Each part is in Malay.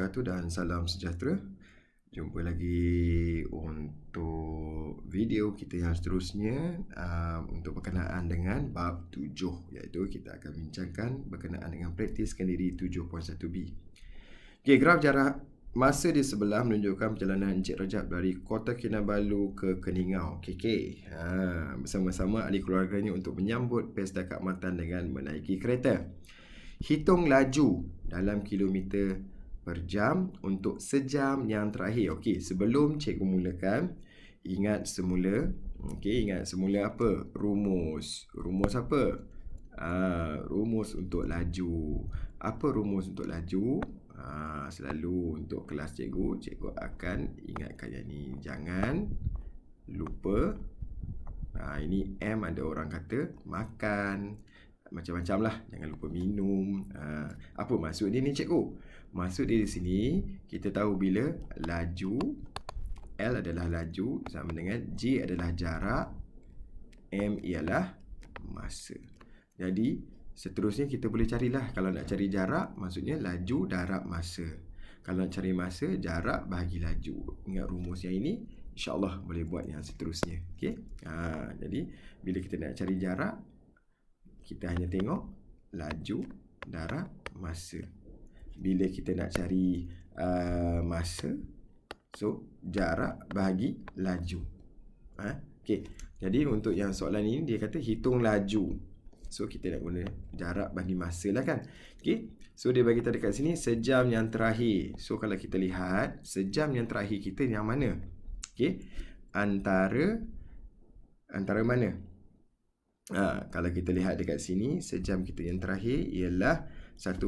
wabarakatuh dan salam sejahtera. Jumpa lagi untuk video kita yang seterusnya untuk berkenaan dengan bab 7, iaitu kita akan bincangkan berkenaan dengan praktis kendiri 7.1b. Okey, graf jarak masa di sebelah menunjukkan perjalanan Encik Rajab dari Kota Kinabalu ke Keningau, KK. Bersama-sama ahli keluarganya untuk menyambut pesta keamatan dengan menaiki kereta. Hitung laju dalam kilometer per jam untuk sejam yang terakhir. Okey, sebelum cikgu mulakan, ingat semula apa? Rumus. Rumus apa? Rumus untuk laju. Apa rumus untuk laju? Selalu untuk kelas cikgu akan ingatkan yang ni. Jangan lupa. Ini M ada orang kata makan. Macam-macam lah. Jangan lupa minum. Apa maksud dia ni cikgu? Maksud dia di sini, kita tahu bila laju, L adalah laju sama dengan J adalah jarak, M ialah masa. Jadi, seterusnya kita boleh carilah. Kalau nak cari jarak, maksudnya laju darab masa. Kalau nak cari masa, jarak bahagi laju. Ingat rumus yang ini, insyaAllah boleh buat yang seterusnya. Okay? Jadi, bila kita nak cari jarak, kita hanya tengok laju darab masa. Bila kita nak cari masa, so jarak bahagi laju. Okey. Jadi untuk yang soalan ini dia kata hitung laju. So kita nak guna jarak bagi masa lah kan. Okey. So dia bagi tahu dekat sini sejam yang terakhir. So kalau kita lihat sejam yang terakhir kita yang mana? Okey. Antara mana? Kalau kita lihat dekat sini, sejam kita yang terakhir ialah 1.5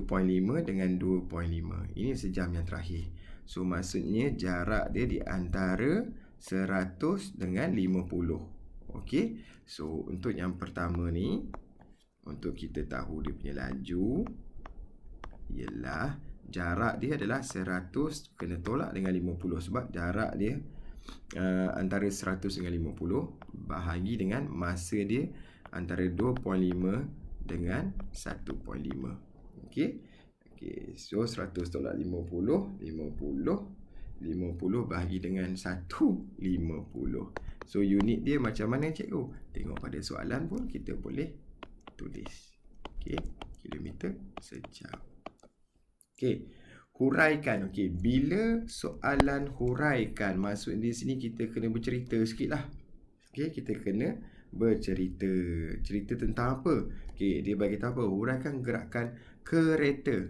dengan 2.5. Ini sejam yang terakhir. So, maksudnya jarak dia di antara 100 dengan 50. Okey. So, untuk yang pertama ni, untuk kita tahu dia punya laju, ialah jarak dia adalah 100 kena tolak dengan 50. Sebab jarak dia antara 100 dengan 50 bahagi dengan masa dia antara 2.5 dengan 1.5. Okey. So 100 tolak 50 bahagi dengan 150. So unit dia macam mana cikgu? Tengok pada soalan pun kita boleh tulis. Okey, kilometer sejam. Okey, huraikan. Okey, bila soalan huraikan, maksud di sini kita kena bercerita sikitlah. Okey, kita kena bercerita. Cerita tentang apa? Okey, dia bagi tahu apa? Huraikan gerakan kereta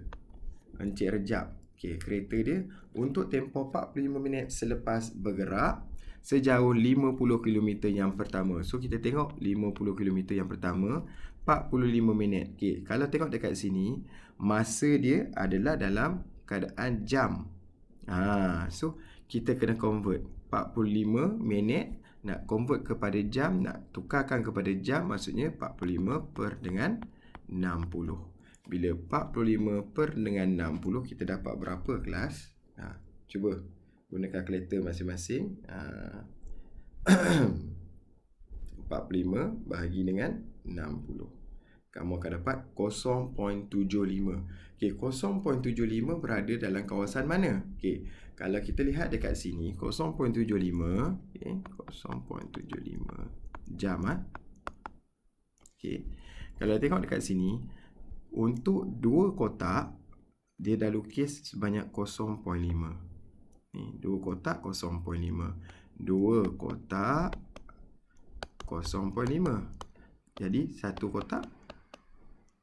Encik Rajab. Okey, kereta dia untuk tempoh 45 minit selepas bergerak sejauh 50 km yang pertama. So kita tengok 50 km yang pertama 45 minit. Okey, kalau tengok dekat sini, masa dia adalah dalam keadaan jam. So kita kena convert 45 minit nak convert kepada jam, nak tukarkan kepada jam, maksudnya 45 per dengan 60. Bila 45 per dengan 60, kita dapat berapa kelas? Cuba guna kalkulator masing-masing. 45 bahagi dengan 60. Kamu akan dapat 0.75. Okey, 0.75 berada dalam kawasan mana? Okey, kalau kita lihat dekat sini 0.75, okey, 0.75 jam Okey. Kalau tengok dekat sini, untuk dua kotak dia dah lukis sebanyak 0.5. Ni, dua kotak 0.5. Dua kotak 0.5. Jadi satu kotak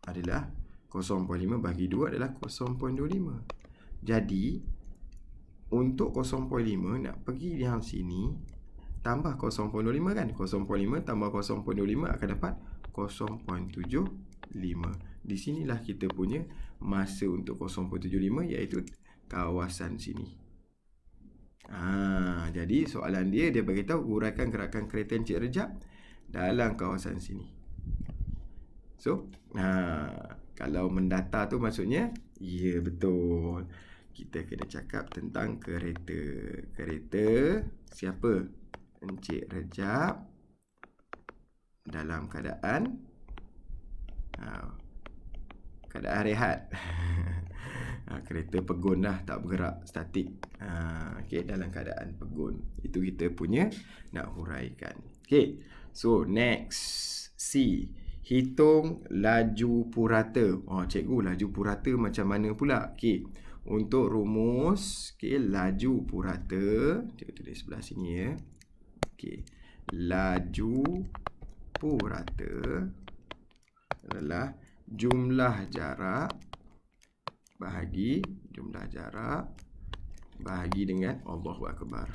adalah 0.5 bagi 2 adalah 0.25. Jadi untuk 0.5 nak pergi yang sini tambah 0.25 kan? 0.5 tambah 0.25 akan dapat 0.75. Di sinilah kita punya masa untuk 0.75, iaitu kawasan sini. Jadi soalan dia beritahu uraikan gerakan kereta Encik Rajab dalam kawasan sini. So, kalau mendata tu maksudnya, ya betul. Kita kena cakap tentang kereta. Kereta siapa? Encik Rajab dalam keadaan rehat. Kereta pegun lah, tak bergerak, statik. Okay, dalam keadaan pegun. Itu kita punya nak huraikan. Okay, so next C. Hitung laju purata. Cikgu, laju purata macam mana pula? Okay, untuk rumus, okay, laju purata, cikgu tulis sebelah sini ya. Okay, laju purata adalah jumlah jarak bahagi jumlah jarak bahagi dengan Allahu Akbar.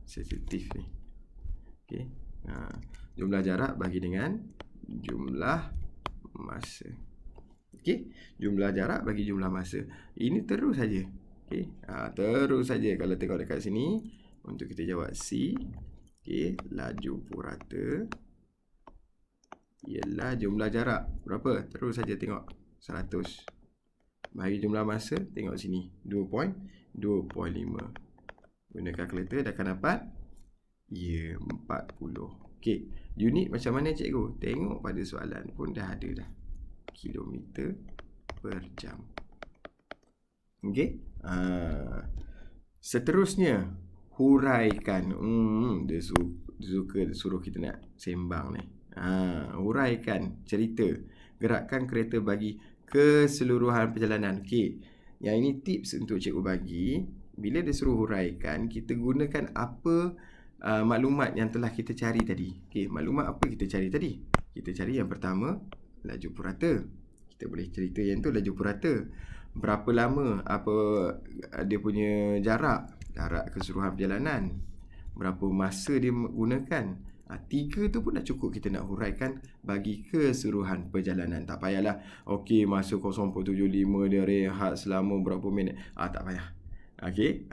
Sensitif ni. Okey. Jumlah jarak bahagi dengan jumlah masa. Okey, jumlah jarak bagi jumlah masa. Ini terus saja. Okey. Terus saja kalau tengok dekat sini untuk kita jawab C. Okey, laju purata ialah jumlah jarak berapa? Terus saja tengok 100. Bagi jumlah masa, tengok sini 2.5. Guna kalkulator dah akan dapat 40. Okey, unit macam mana cikgu? Tengok pada soalan pun dah ada dah. Kilometer per jam. Okey. Seterusnya, huraikan. Dia suruh kita nak sembang ni. Huraikan cerita gerakan kereta bagi keseluruhan perjalanan. Okey, yang ini tips untuk cikgu bagi. Bila dia suruh huraikan, kita gunakan apa maklumat yang telah kita cari tadi. Okey, maklumat apa kita cari tadi? Kita cari yang pertama, laju purata. Kita boleh cerita yang tu laju purata. Berapa lama, apa dia punya jarak keseluruhan perjalanan. Berapa masa dia gunakan. 3 tu pun dah cukup kita nak huraikan bagi keseluruhan perjalanan. Tak payahlah, okey, masa 0.75 dia rehat selama berapa minit. Tak payah. Okey,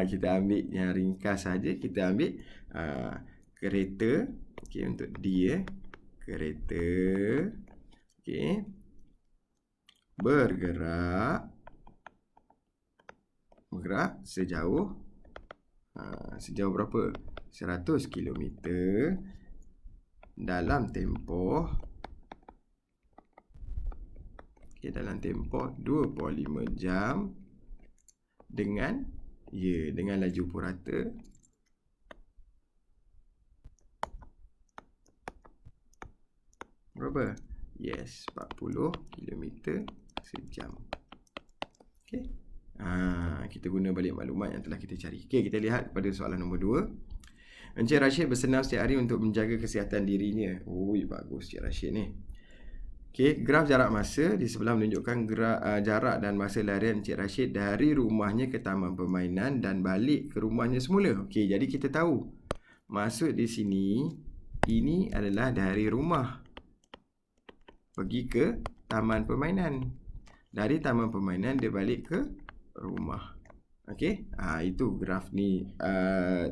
kita ambil yang ringkas saja. Kita ambil kereta. Okey, untuk D kereta. Okey, bergerak sejauh berapa? 100 km dalam tempoh dalam tempoh 25 jam dengan laju purata berapa? Yes, 40 km sejam. Okey. Kita guna balik maklumat yang telah kita cari. Okey, kita lihat pada soalan nombor 2. Encik Rashid bersenam setiap hari untuk menjaga kesihatan dirinya. Bagus Encik Rashid ni. Okey, graf jarak masa di sebelah menunjukkan jarak dan masa larian Encik Rashid dari rumahnya ke taman permainan dan balik ke rumahnya semula. Okey, jadi kita tahu maksud di sini ini adalah dari rumah pergi ke taman permainan. Dari taman permainan dia balik ke rumah. Okey, itu graf ni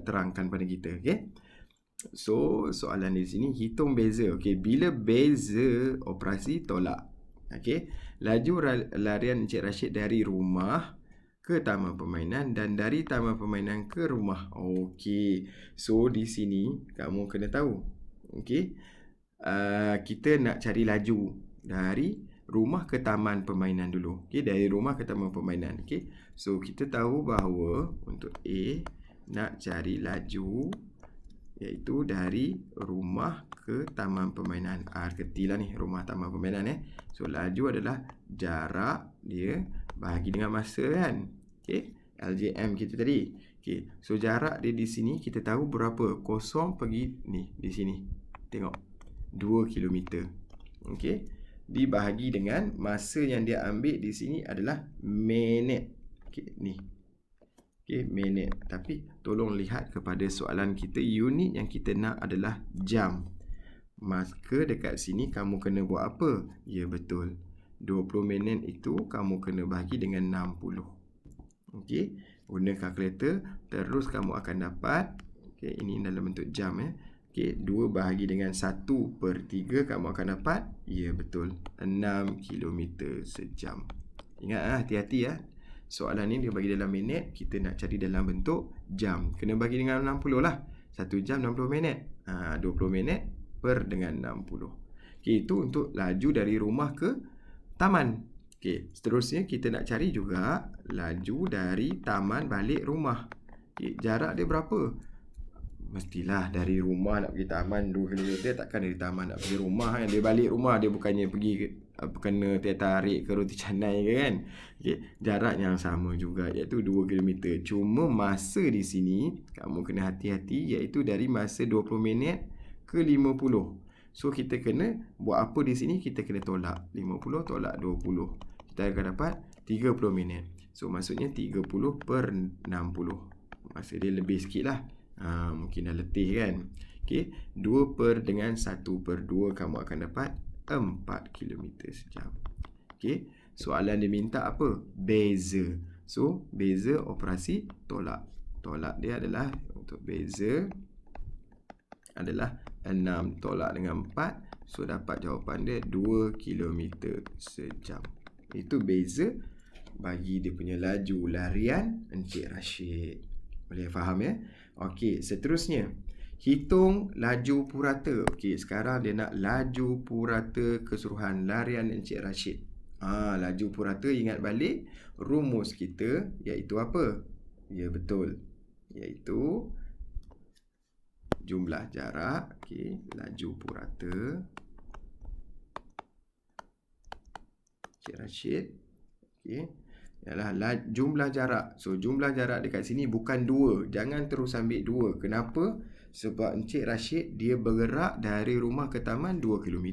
terangkan pada kita. Okey, so soalan di sini hitung beza. Okey, bila beza operasi tolak. Okey, laju larian Encik Rashid dari rumah ke taman permainan dan dari taman permainan ke rumah. Okey, so di sini kamu kena tahu. Okey, kita nak cari laju dari rumah ke taman permainan dulu. Okey, dari rumah ke taman permainan. Okey, so kita tahu bahawa untuk A nak cari laju iaitu dari rumah ke taman permainan. Ketilah ni rumah taman permainan So laju adalah jarak dia bahagi dengan masa kan. Okey, LJM kita tadi. Okey, so jarak dia di sini kita tahu berapa? Kosong pergi ni di sini. Tengok 2 km. Okey, dibahagi dengan masa yang dia ambil di sini adalah minit. Okey, ni. Okey, minit. Tapi tolong lihat kepada soalan kita, unit yang kita nak adalah jam. Maka dekat sini kamu kena buat apa? Ya, betul. 20 minit itu kamu kena bahagi dengan 60. Okey, guna kalkulator terus kamu akan dapat. Okey, ini dalam bentuk jam Okey, 2 bahagi dengan 1/3 kamu akan dapat. Ya, betul. 6 km sejam. Ingat hati-hati soalan ni dia bagi dalam minit, kita nak cari dalam bentuk jam. Kena bagi dengan 60 lah. 1 jam 60 minit. 20 minit per dengan 60. Okey, itu untuk laju dari rumah ke taman. Okey, Okey, seterusnya kita nak cari juga laju dari taman balik rumah. Okey, jarak dia berapa? Mestilah dari rumah nak pergi taman 2 km, takkan dari taman nak pergi rumah kan. Dia balik rumah, dia bukannya pergi kena teh tarik ke roti canai ke kan. Okey, jarak yang sama juga iaitu 2 km. Cuma masa di sini kamu kena hati-hati iaitu dari masa 20 minit ke 50. So kita kena buat apa di sini? Kita kena tolak 50 tolak 20. Kita akan dapat 30 minit. So maksudnya 30 per 60. Masa dia lebih sikit lah. Mungkin dah letih kan. Okay, 2 per dengan 1 per 2 kamu akan dapat 4 km sejam. Okay, soalan dia minta apa? Beza. So beza operasi tolak. Tolak dia adalah untuk beza adalah 6 tolak dengan 4. So dapat jawapan dia 2 km sejam. Itu beza bagi dia punya laju larian Encik Rashid. Boleh faham ya? Okey, seterusnya hitung laju purata. Okey, sekarang dia nak laju purata keseluruhan larian Encik Rashid. Laju purata, ingat balik rumus kita iaitu apa? Ya, betul. Iaitu jumlah jarak, okey, laju purata Encik Rashid, okey, ialah jumlah jarak. So jumlah jarak dekat sini bukan 2. Jangan terus ambil 2. Kenapa? Sebab Encik Rashid dia bergerak dari rumah ke taman 2 km.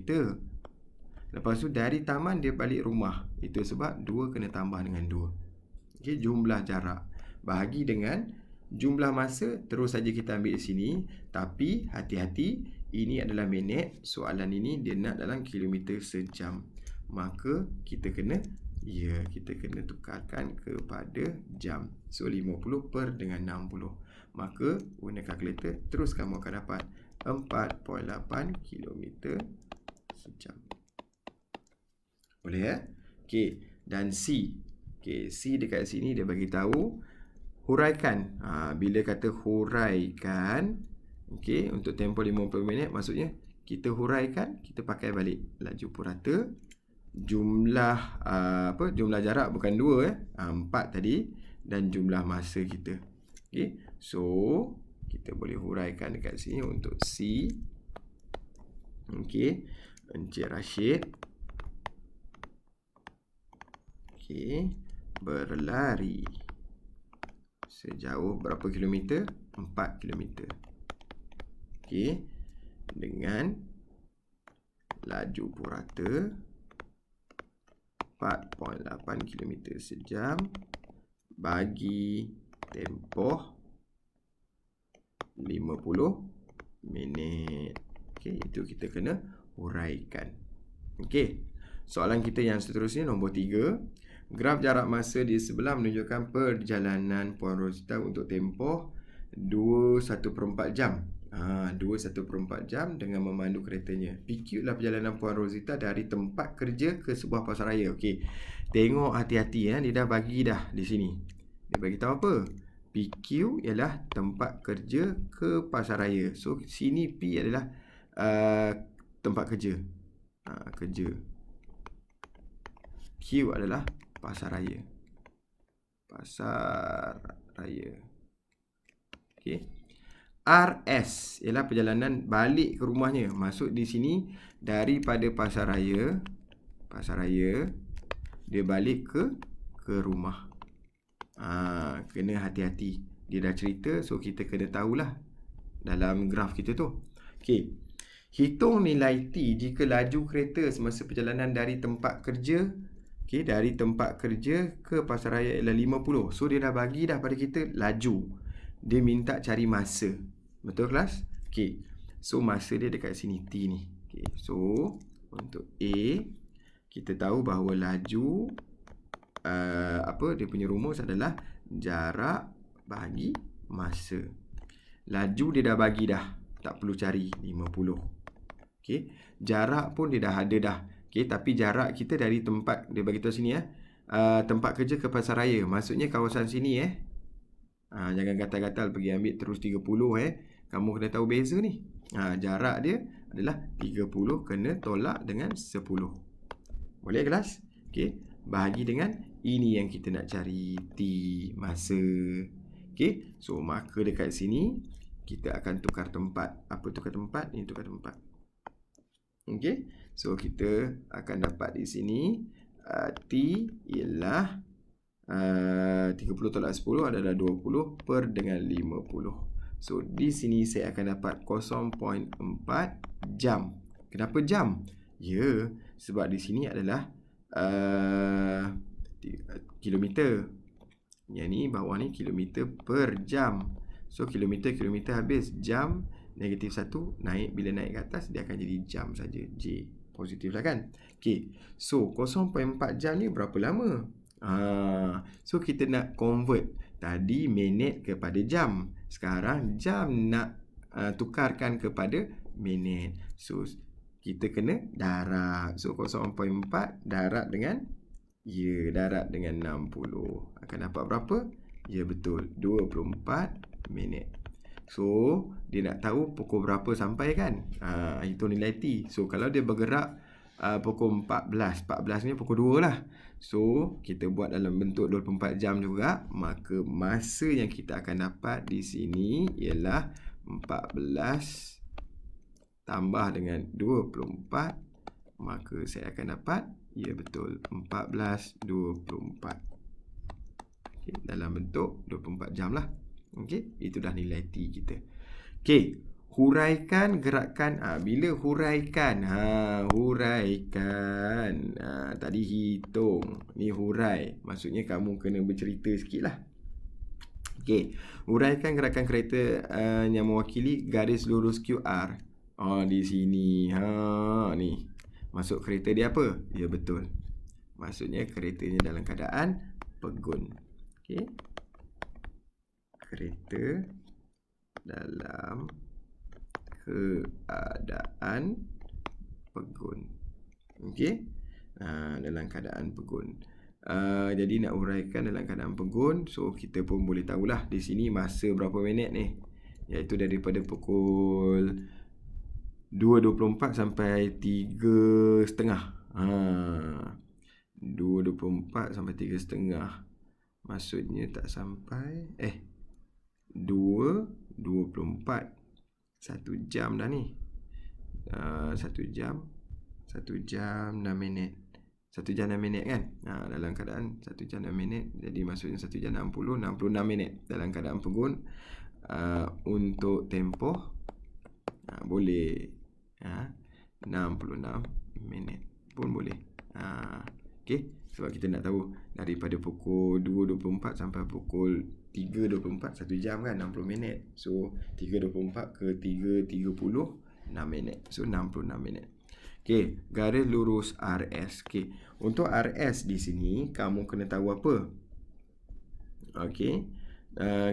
Lepas tu dari taman dia balik rumah. Itu sebab 2 kena tambah dengan 2. Okey, jumlah jarak bahagi dengan jumlah masa, terus saja kita ambil di sini. Tapi hati-hati, ini adalah minit. Soalan ini dia nak dalam kilometer sejam. Maka kita kena tukarkan kepada jam. So 50 per dengan 60. Maka guna kalkulator, terus kamu akan dapat 4.8 km sejam. Boleh ya? Okey, dan C. Okey, C dekat sini dia bagi tahu huraikan. Bila kata huraikan, okey, untuk tempoh 50 minit, maksudnya kita huraikan, kita pakai balik laju purata. Jumlah jumlah jarak bukan 2 4 tadi, dan jumlah masa kita. Okey, so kita boleh huraikan dekat sini untuk C. Okey, Encik Rashid, okey, berlari sejauh berapa kilometer? 4 kilometer. Okey, dengan laju purata 4.8 km sejam bagi tempoh 50 minit. Okey, itu kita kena huraikan. Okey, soalan kita yang seterusnya nombor 3. Graf jarak masa di sebelah menunjukkan perjalanan Puan Rosita untuk tempoh 2.1/4 jam. 2.1/4 jam dengan memandu keretanya. PQ lah perjalanan Puan Rosita dari tempat kerja ke sebuah pasaraya. Okey, tengok hati-hati ya, dia dah bagi dah di sini. Dia bagi tahu apa? PQ ialah tempat kerja ke pasaraya. So sini P adalah tempat kerja. Kerja. Q adalah pasaraya. Pasaraya. Okey. RS ialah perjalanan balik ke rumahnya. Maksud di sini daripada pasaraya dia balik ke rumah. Kena hati-hati. Dia dah cerita, so kita kena tahulah dalam graf kita tu. Okey. Hitung nilai T jika laju kereta semasa perjalanan dari tempat kerja, okey, dari tempat kerja ke pasaraya ialah 50. So dia dah bagi dah pada kita laju. Dia minta cari masa. Betul kelas? Okey. So masa dia dekat sini T ni. Okey. So untuk A, kita tahu bahawa laju dia punya rumus adalah jarak bahagi masa. Laju dia dah bagi dah. Tak perlu cari 50. Okey. Jarak pun dia dah ada dah. Okey, tapi jarak kita dari tempat dia bagi tahu sini tempat kerja ke pasaraya. Maksudnya kawasan sini jangan gatal-gatal pergi ambil terus 30 Kamu kena tahu beza ni. Jarak dia adalah 30 kena tolak dengan 10. Boleh kelas? Okey. bahagi dengan ini yang kita nak cari, T, masa. Okey, so maka dekat sini kita akan tukar tempat. Apa tukar tempat? Ini tukar tempat. Okey, so kita akan dapat di sini T ialah 30 tolak 10 adalah 20 per dengan 50. So di sini saya akan dapat 0.4 jam. Kenapa jam? Ya, sebab di sini adalah kilometer. Yang ni bawah ni kilometer per jam. So kilometer habis, jam -1 naik, bila naik ke atas dia akan jadi jam saja. J positif lah kan. Okey, so 0.4 jam ni berapa lama? So kita nak convert tadi minit kepada jam. Sekarang jam nak tukarkan kepada minit. So kita kena darab. So 0.4 darab dengan darab dengan 60. Akan dapat berapa? Ya betul, 24 minit. So dia nak tahu pukul berapa sampai kan? Itu nilai T. So kalau dia bergerak pukul 14 ni pukul 2 lah. So kita buat dalam bentuk 24 jam juga. Maka masa yang kita akan dapat di sini ialah 14 tambah dengan 24. Maka saya akan dapat, ya betul, 14.24. Okay, dalam bentuk 24 jam lah. Okey, itu dah nilai T kita. Okey, huraikan gerakan. Bila huraikan? Huraikan. Tadi hitung. Ni hurai. Maksudnya kamu kena bercerita sikit lah. Okey, huraikan gerakan kereta yang mewakili garis lurus QR. Di sini. Ni. Masuk kereta dia apa? Ya betul. Maksudnya keretanya dalam keadaan pegun. Okey. Kereta dalam keadaan pegun. Okey. Dalam keadaan pegun. Jadi nak uraikan dalam keadaan pegun, so kita pun boleh tahulah di sini masa berapa minit ni. Iaitu daripada pukul 2.24 sampai 3.30. 2.24 sampai 3.30. Maksudnya tak sampai 2.24. 1 jam dah ni. 1 jam 6 minit. 1 jam 6 minit kan? Dalam keadaan 1 jam 6 minit. Jadi maksudnya 1 jam 66 minit. Dalam keadaan pegun. Untuk tempoh boleh 66 minit pun boleh. Okay, sebab kita nak tahu daripada pukul 2.24 sampai pukul 3.24, 1 jam kan, 60 minit. So 3.24 ke 3.30, 6 minit. So 66 minit. Okay, garis lurus RS. Okay, untuk RS di sini kamu kena tahu apa? Okay,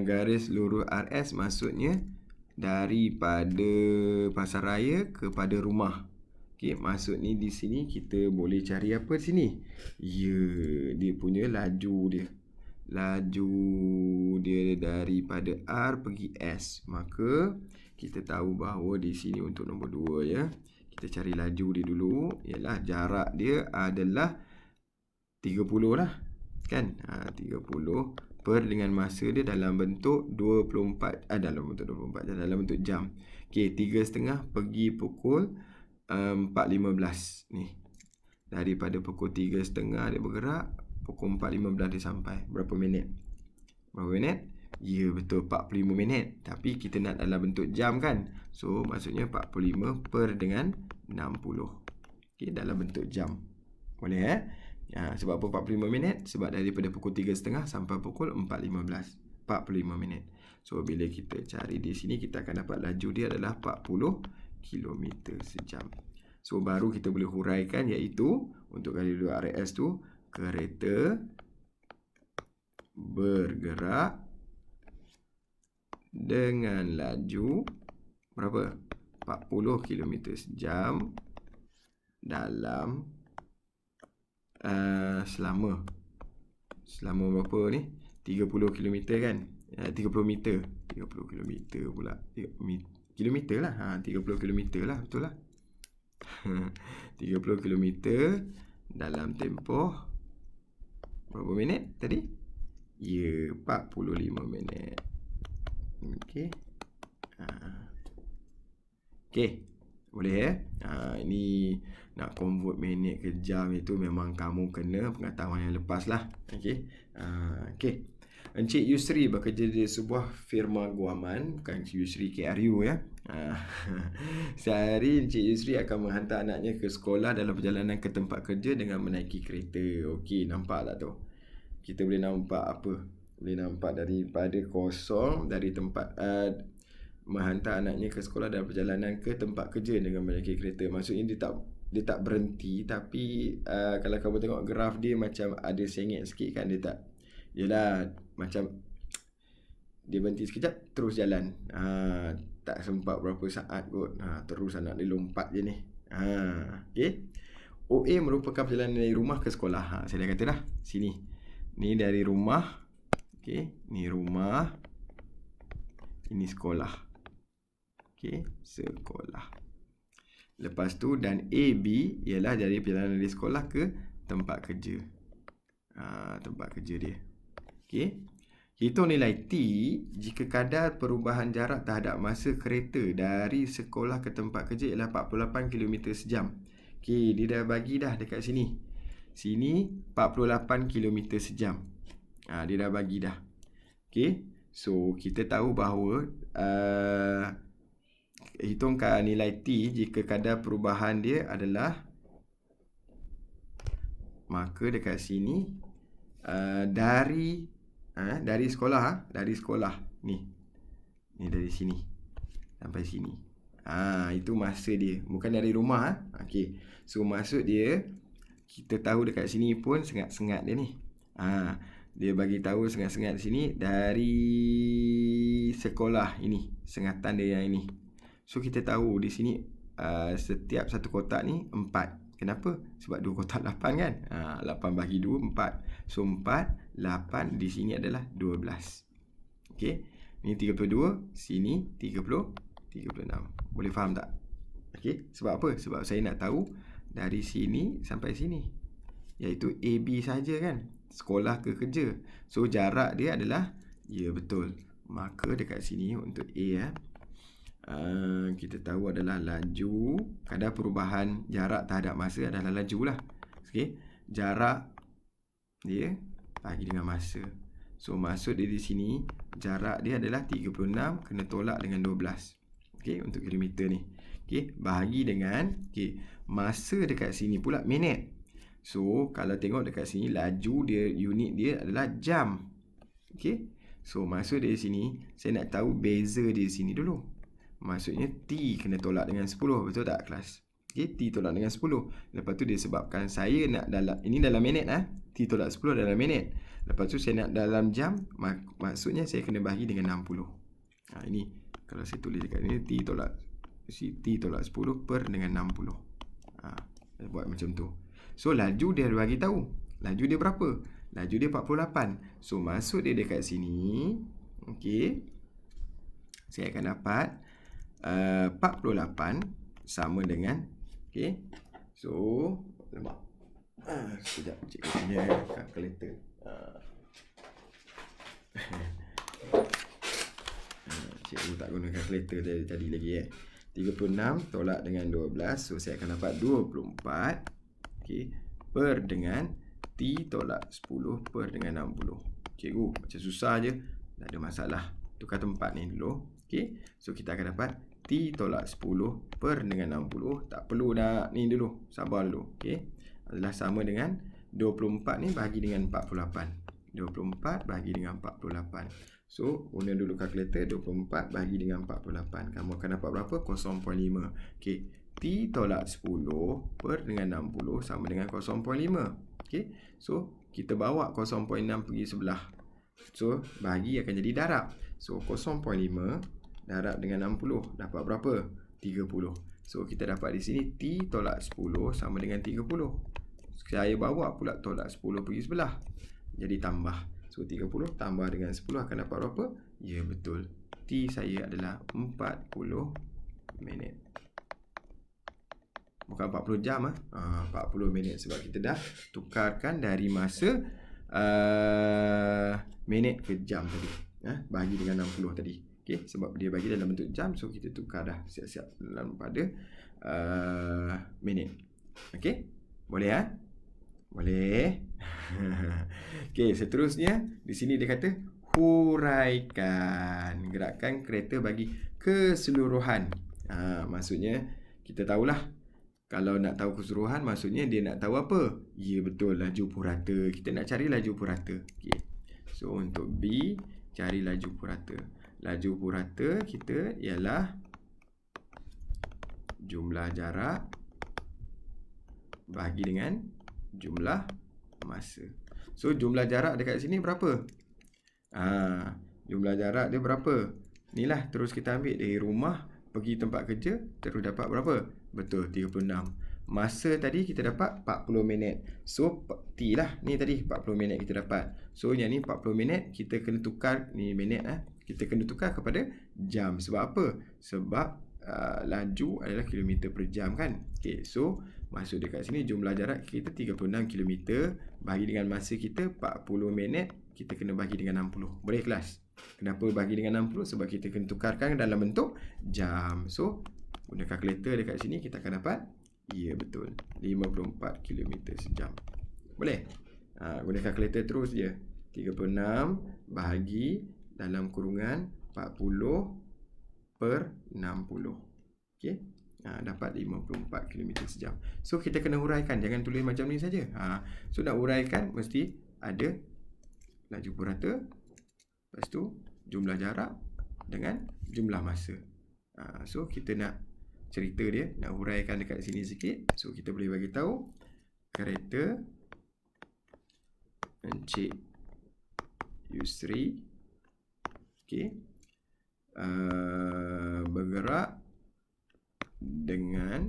garis lurus RS maksudnya daripada pasaraya kepada rumah. Okay, maksud ni di sini kita boleh cari apa di sini? Ya, dia punya laju dia. Laju dia daripada R pergi S. Maka kita tahu bahawa di sini untuk nombor 2 ya. Kita cari laju dia dulu. Ialah jarak dia adalah 30 lah. Kan? 30 per dengan masa dia dalam bentuk 24. Dalam bentuk 24. Dalam bentuk jam. Okay, 3.30 pergi pukul 4.15 ni. Daripada pukul 3.30 dia bergerak, pukul 4.15 dia sampai. Berapa minit? Berapa minit? Ya betul, 45 minit. Tapi kita nak dalam bentuk jam kan. So maksudnya 45 per dengan 60. Okay, dalam bentuk jam. Boleh sebab apa 45 minit? Sebab daripada pukul 3.30 sampai pukul 4.15, 45 minit. So bila kita cari di sini, kita akan dapat laju dia adalah 40 km sejam. So baru kita boleh huraikan, iaitu untuk garis lurus RS tu, kereta bergerak dengan laju berapa? 40 km sejam dalam selama berapa ni? 30 km kan? 30 meter. 30 km pula. Kilometer lah. 30 km lah, betul lah. 30 km dalam tempoh Berapa minit tadi? Ya, 45 minit. Okey. Okey. Boleh ini nak convert minit ke jam itu memang kamu kena pengetahuan yang lepas lah. Okey. Okey. Encik Yusri bekerja di sebuah firma guaman, bukan Encik Yusri KRU ya. Sehari Encik Yusri akan menghantar anaknya ke sekolah dalam perjalanan ke tempat kerja dengan menaiki kereta. Okey, nampak tak tu? Kita boleh nampak apa? Boleh nampak daripada kosong dari tempat menghantar anaknya ke sekolah dalam perjalanan ke tempat kerja dengan menaiki kereta. Maksudnya dia tak berhenti, tapi kalau kamu tengok graf dia macam ada sengit sikit kan, dia tak. Yalah, macam dia berhenti sekejap terus jalan. Tak sempat berapa saat kot. Terus anak dia lompat je ni. Okey. OA merupakan perjalanan dari rumah ke sekolah. Saya dah kata dah. Sini. Ni dari rumah. Okey, ni rumah. Ini sekolah. Okey, sekolah. Lepas tu dan AB ialah dari perjalanan dari sekolah ke tempat kerja. Tempat kerja dia. Okey. Hitung nilai T jika kadar perubahan jarak terhadap masa kereta dari sekolah ke tempat kerja ialah 48 km sejam. Okey, dia dah bagi dah dekat sini. Sini 48 km sejam. Dia dah bagi dah. Okey. So, kita tahu bahawa hitungkan nilai T jika kadar perubahan dia adalah, maka dekat sini dari sekolah ni dari sini sampai sini. Itu masa dia, bukan dari rumah. Okey. So maksud dia, kita tahu dekat sini pun sengat-sengat dia ni. Dia bagi tahu sengat-sengat di sini dari sekolah ini, sengatan dia yang ini. So kita tahu di sini setiap satu kotak ni 4. Kenapa? Sebab 2 kotak 8 kan? 8 bagi 2, 4. So 4, 8 di sini adalah 12. Okey. Ini 32, sini 36. Boleh faham tak? Okey. Sebab apa? Sebab saya nak tahu dari sini sampai sini, iaitu AB saja kan? Sekolah ke kerja. So jarak dia adalah, ya betul. Maka dekat sini untuk A kita tahu adalah laju, kadar perubahan jarak terhadap masa adalah laju lah. Okey, jarak dia bagi dengan masa. So maksud dia di sini, jarak dia adalah 36 kena tolak dengan 12. Okey, untuk kilometer ni. Okey, bahagi dengan masa dekat sini pula minit. So kalau tengok dekat sini, laju dia, unit dia adalah jam. Okey. So maksud dia di sini, saya nak tahu beza dia di sini dulu. Maksudnya T kena tolak dengan 10. Betul tak kelas? Okay, T tolak dengan 10. Lepas tu dia sebabkan saya nak ini dalam minit T tolak 10 dalam minit. Lepas tu saya nak dalam jam, maksudnya saya kena bahagi dengan 60. Ini kalau saya tulis dekat ni, T tolak 10 per dengan 60. Buat macam tu. So laju dia bagi tahu. Laju dia berapa? Laju dia 48. So maksud dia dekat sini, okey, saya akan dapat 48 sama dengan, okey. So lemak. Sekejap cikgu punya kalkulator. Cikgu tak guna kalkulator tadi lagi 36 tolak dengan 12. So saya akan dapat 24, okey, per dengan T tolak 10 per dengan 60. Cikgu macam susah je. Tak ada masalah. Tukar tempat ni dulu. Okey. So kita akan dapat T tolak 10 per dengan 60. Tak perlu nak ni dulu. Sabar dulu. Okey. Adalah sama dengan 24 ni bahagi dengan 48. 24 bahagi dengan 48. So guna dulu kalkulator. 24 bahagi dengan 48. Kamu akan dapat berapa? 0.5. Okey. T tolak 10 per dengan 60 sama dengan 0.5. Okey. So kita bawa 0.6 pergi sebelah. So bahagi akan jadi darab. So 0.5 darab dengan 60 dapat berapa? 30. So kita dapat di sini T tolak 10 sama dengan 30. Saya bawa pula tolak 10 pergi sebelah. Jadi tambah. So 30 tambah dengan 10 akan dapat berapa? Ya betul. T saya adalah 40 minit. Bukan 40 jam 40 minit sebab kita dah tukarkan dari masa minit ke jam tadi. Bagi dengan 60 tadi. Okey, sebab dia bagi dalam bentuk jam, so kita tukar dah siap-siap dalam pada minit. Okey? Boleh Boleh. Okey, seterusnya di sini dia kata huraikan gerakan kereta bagi keseluruhan. Maksudnya kita tahulah, kalau nak tahu keseluruhan maksudnya dia nak tahu apa? Ya, betul, laju purata. Kita nak cari laju purata. Okey. So untuk B, cari laju purata. Laju purata kita ialah jumlah jarak bagi dengan jumlah masa. So jumlah jarak dekat sini berapa? Jumlah jarak dia berapa? Inilah, terus kita ambil dari rumah pergi tempat kerja, terus dapat berapa? Betul, 36. Masa tadi kita dapat 40 minit. So T lah, ni tadi 40 minit kita dapat. So yang ni 40 minit, kita kena tukar, ni minit kita kena tukar kepada jam. Sebab apa? Sebab laju adalah kilometer per jam kan. Okay, so masuk dekat sini jumlah jarak kita 36 km bagi dengan masa kita 40 minit, kita kena bagi dengan 60. Boleh kelas? Kenapa bagi dengan 60? Sebab kita kena tukarkan dalam bentuk jam. So guna kalkulator dekat sini kita akan dapat, ya betul, 54 km sejam. Boleh? Guna kalkulator terus je. 36 bahagi dalam kurungan 40 per 60. Okey? Dapat 54 km sejam. So kita kena huraikan, jangan tulis macam ni saja. So nak huraikan mesti ada laju purata, lepas tu jumlah jarak dengan jumlah masa. So kita nak cerita dia, nak huraikan dekat sini sikit. So kita boleh bagi tahu kereta Encik Yusri, okey, bergerak dengan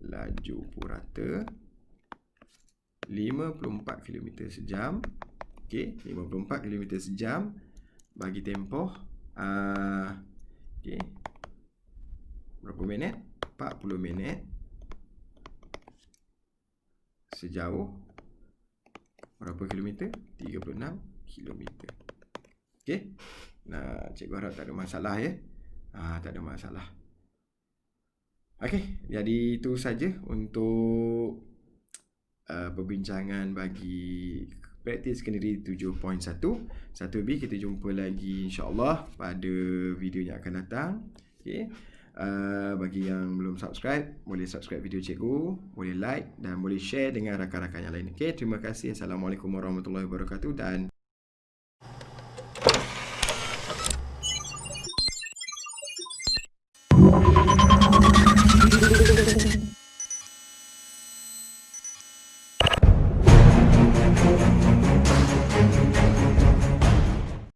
laju purata 54 km sejam. Okey, 54 km sejam bagi tempoh okey, berapa minit? 40 minit sejauh berapa kilometer? 36 kilometer. Okey. Nah, cikgu harap tak ada masalah ya. Tak ada masalah. Okey, jadi itu saja untuk perbincangan bagi praktis kendiri 7.1 1B. Kita jumpa lagi insya-Allah pada video yang akan datang. Okey. Bagi yang belum subscribe, boleh subscribe video cikgu, boleh like dan boleh share dengan rakan-rakan yang lain. Okey, terima kasih. Assalamualaikum warahmatullahi wabarakatuh dan